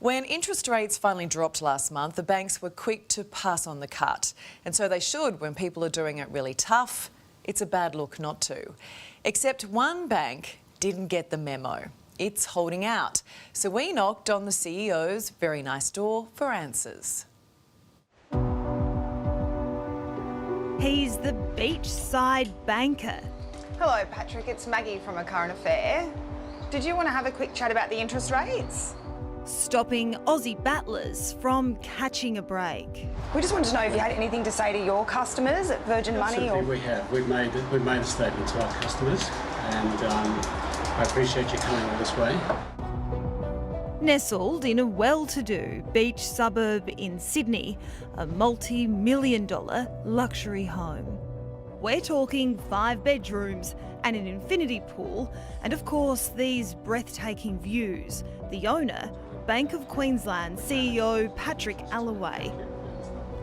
When interest rates finally dropped last month, the banks were quick to pass on the cut. And so they should when people are doing it really tough. It's a bad look not to. Except one bank didn't get the memo. It's holding out. So we knocked on the CEO's very nice door for answers. He's the beachside banker. Hello, Patrick. It's Maggie from A Current Affair. Did you want to have a quick chat about the interest rates? Stopping Aussie battlers from catching a break. We just wanted to know if you had anything to say to your customers at Virgin Money. Absolutely, we have. We've made a statement to our customers, and I appreciate you coming all this way. Nestled in a well-to-do beach suburb in Sydney, a multi-million-dollar luxury home. We're talking 5 bedrooms and an infinity pool, and of course these breathtaking views. The owner, Bank of Queensland CEO Patrick Allaway.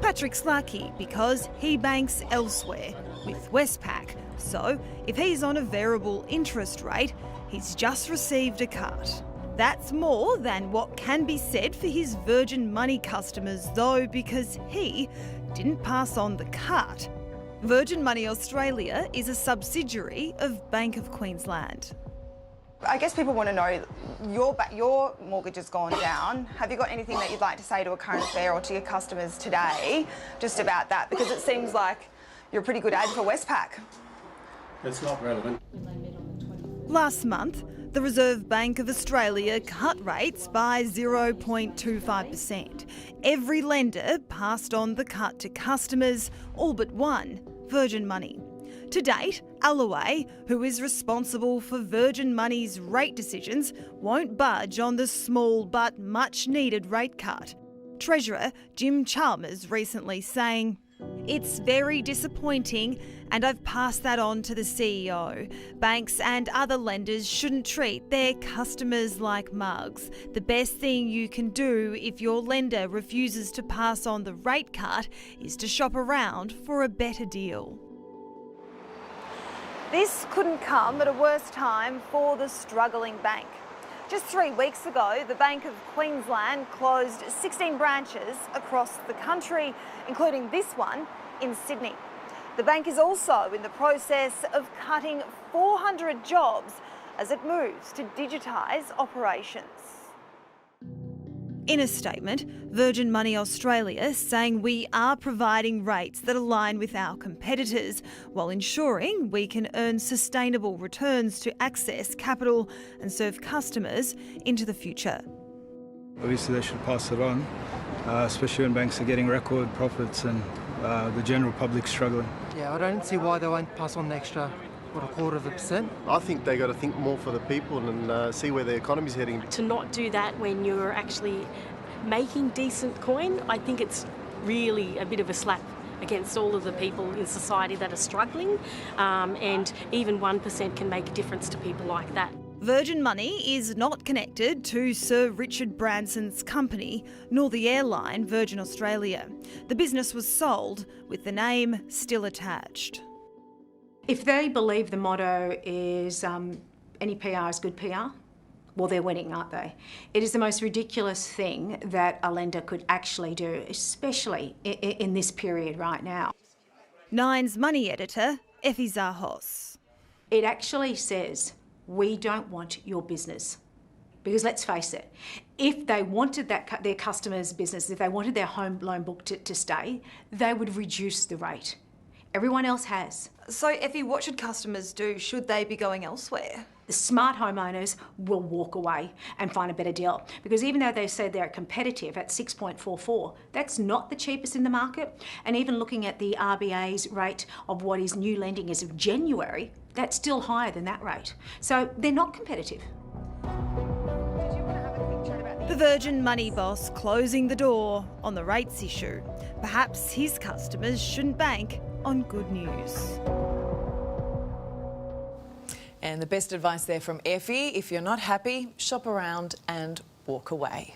Patrick's lucky because he banks elsewhere with Westpac. So if he's on a variable interest rate, he's just received a cut. That's more than what can be said for his Virgin Money customers though, because he didn't pass on the cut. Virgin Money Australia is a subsidiary of Bank of Queensland. I guess people want to know, your mortgage has gone down. Have you got anything that you'd like to say to A Current Affair or to your customers today just about that? Because it seems like you're a pretty good ad for Westpac. It's not relevant. Last month, the Reserve Bank of Australia cut rates by 0.25%. Every lender passed on the cut to customers, all but one, Virgin Money. To date, Allaway, who is responsible for Virgin Money's rate decisions, won't budge on the small but much-needed rate cut. Treasurer Jim Chalmers recently saying, "It's very disappointing and I've passed that on to the CEO. Banks and other lenders shouldn't treat their customers like mugs. The best thing you can do if your lender refuses to pass on the rate cut is to shop around for a better deal." This couldn't come at a worse time for the struggling bank. Just 3 weeks ago, the Bank of Queensland closed 16 branches across the country, including this one in Sydney. The bank is also in the process of cutting 400 jobs as it moves to digitise operations. In a statement, Virgin Money Australia saying we are providing rates that align with our competitors while ensuring we can earn sustainable returns to access capital and serve customers into the future. Obviously they should pass it on, especially when banks are getting record profits and the general public struggling. Yeah, I don't see why they won't pass on the extra, 0.25%. I think they got to think more for the people and see where the economy's heading. To not do that when you're actually making decent coin, I think it's really a bit of a slap against all of the people in society that are struggling, and even 1% can make a difference to people like that. Virgin Money is not connected to Sir Richard Branson's company, nor the airline Virgin Australia. The business was sold with the name still attached. If they believe the motto is any PR is good PR, well, they're winning, aren't they? It is the most ridiculous thing that a lender could actually do, especially in this period right now. Nine's money editor, Effie Zahos. It actually says, we don't want your business. Because let's face it, if they wanted their customers' business, if they wanted their home loan book to stay, they would reduce the rate. Everyone else has. So, Effie, what should customers do? Should they be going elsewhere? The smart homeowners will walk away and find a better deal. Because even though they say they're competitive at 6.44, that's not the cheapest in the market. And even looking at the RBA's rate of what is new lending as of January, that's still higher than that rate. So they're not competitive. The Virgin Money boss closing the door on the rates issue. Perhaps his customers shouldn't bank on good news. And the best advice there from Effie, if you're not happy, shop around and walk away.